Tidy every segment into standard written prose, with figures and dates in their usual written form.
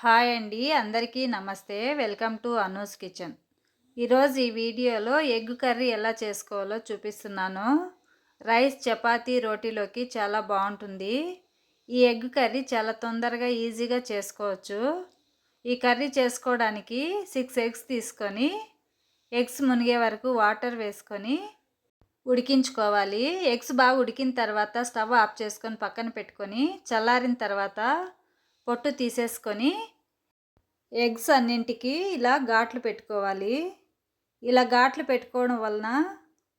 Hi అండి, అందరికీ నమస్తే. Welcome to Anu's kitchen. ఈరోజు ఈ వీడియోలో ఎగ్ కర్రీ ఎలా చేసుకోవాలో చూపిస్తున్నాను. రైస్, చపాతీ, రోటీలోకి చాలా బాగుంటుంది. ఈ ఎగ్ కర్రీ చాలా తొందరగా ఈజీగా చేసుకోవచ్చు. ఈ కర్రీ చేసుకోవడానికి 6 ఎగ్స్ తీసుకొని ఎగ్స్ మునిగే వరకు వాటర్ వేసుకొని ఉడికించుకోవాలి. ఎగ్స్ బాగా ఉడికిన తర్వాత స్టవ్ ఆఫ్ చేసుకొని పక్కన పెట్టుకొని చల్లారిన తర్వాత పొట్టు తీసేసుకొని ఎగ్స్ అన్నింటికి ఇలా ఘాట్లు పెట్టుకోవాలి. ఇలా ఘాట్లు పెట్టుకోవడం వలన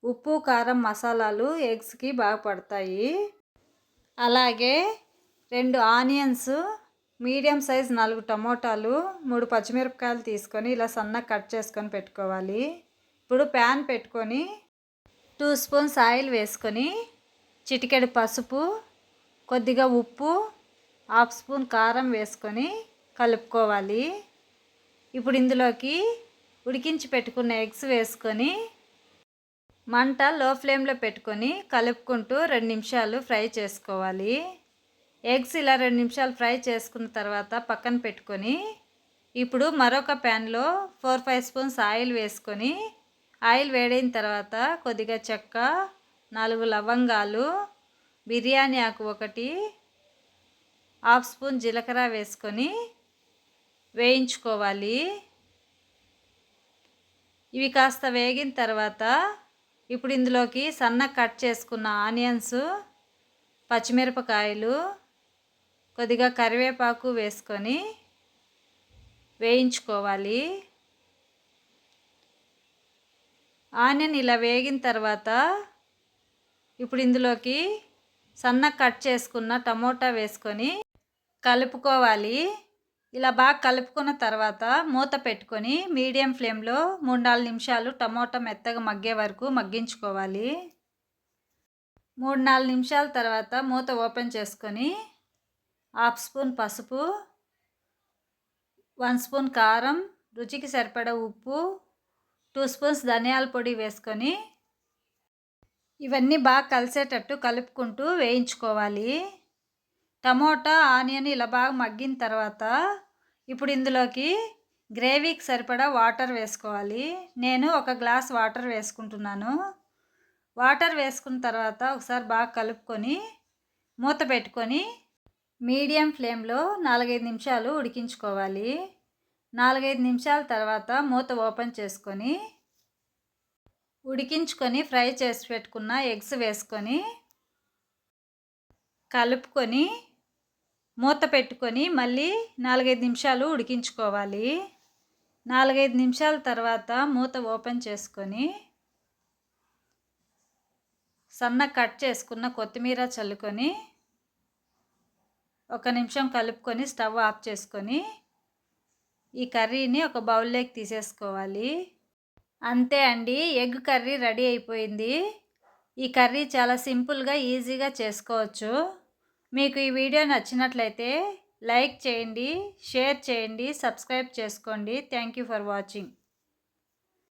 ఉప్పు, కారం, మసాలాలు ఎగ్స్కి బాగా పడతాయి. అలాగే 2 ఆనియన్స్, మీడియం సైజ్ 4 టమోటాలు, 3 పచ్చిమిరపకాయలు తీసుకొని ఇలా సన్నగా కట్ చేసుకొని పెట్టుకోవాలి. ఇప్పుడు ప్యాన్ పెట్టుకొని 2 స్పూన్స్ ఆయిల్ వేసుకొని చిటికెడు పసుపు, కొద్దిగా ఉప్పు, 1/2 స్పూన్ కారం వేసుకొని కలుపుకోవాలి. ఇప్పుడు ఇందులోకి ఉడికించి పెట్టుకున్న ఎగ్స్ వేసుకొని మంట లో ఫ్లేమ్లో పెట్టుకొని కలుపుకుంటూ 2 నిమిషాలు ఫ్రై చేసుకోవాలి. ఎగ్స్ ఇలా 2 నిమిషాలు ఫ్రై చేసుకున్న తర్వాత పక్కన పెట్టుకొని ఇప్పుడు మరొక ప్యాన్లో 4-5 స్పూన్స్ ఆయిల్ వేసుకొని ఆయిల్ వేడైన తర్వాత కొద్దిగా చెక్క, 4 లవంగాలు, బిర్యానీ ఆకు 1, 1/2 స్పూన్ జీలకర్ర వేసుకొని వేయించుకోవాలి. ఇవి కాస్త వేగిన తర్వాత ఇప్పుడు ఇందులోకి సన్నగా కట్ చేసుకున్న ఆనియన్స్, పచ్చిమిరపకాయలు, కొద్దిగా కరివేపాకు వేసుకొని వేయించుకోవాలి. ఆనియన్ ఇలా వేగిన తర్వాత ఇప్పుడు ఇందులోకి సన్నగా కట్ చేసుకున్న టమోటా వేసుకొని కలుపుకోవాలి. ఇలా బాగా కలుపుకున్న తర్వాత మూత పెట్టుకొని మీడియం ఫ్లేమ్లో 3-4 నిమిషాలు టమోటా మెత్తగా మగ్గే వరకు మగ్గించుకోవాలి. 3-4 నిమిషాల తర్వాత మూత ఓపెన్ చేసుకొని 1/2 స్పూన్ పసుపు, 1 స్పూన్ కారం, రుచికి సరిపడా ఉప్పు, 2 స్పూన్స్ ధనియాల పొడి వేసుకొని ఇవన్నీ బాగా కలిసేటట్టు కలుపుకుంటూ వేయించుకోవాలి. టమోటా, ఆనియన్ ఇలా బాగా మగ్గిన తర్వాత ఇప్పుడు ఇందులోకి గ్రేవీకి సరిపడా వాటర్ వేసుకోవాలి. నేను 1 గ్లాస్ వాటర్ వేసుకుంటున్నాను. వాటర్ వేసుకున్న తర్వాత ఒకసారి బాగా కలుపుకొని మూత పెట్టుకొని మీడియం ఫ్లేమ్లో 4-5 నిమిషాలు ఉడికించుకోవాలి. 4-5 నిమిషాల తర్వాత మూత ఓపెన్ చేసుకొని ఉడికించుకొని ఫ్రై చేసి పెట్టుకున్న ఎగ్స్ వేసుకొని కలుపుకొని మూత పెట్టుకొని మళ్ళీ 4-5 నిమిషాలు ఉడికించుకోవాలి. 4-5 నిమిషాల తర్వాత మూత ఓపెన్ చేసుకొని సన్నగా కట్ చేసుకున్న కొత్తిమీర చల్లుకొని 1 నిమిషం కలుపుకొని స్టవ్ ఆఫ్ చేసుకొని ఈ కర్రీని ఒక బౌల్లోకి తీసేసుకోవాలి. అంతే అండి, ఎగ్ కర్రీ రెడీ అయిపోయింది. ఈ కర్రీ చాలా సింపుల్గా, ఈజీగా చేసుకోవచ్చు. మీకు ఈ వీడియో నచ్చినట్లయితే లైక్ చేయండి, షేర్ చేయండి, సబ్స్క్రైబ్ చేసుకోండి. Thank you for watching.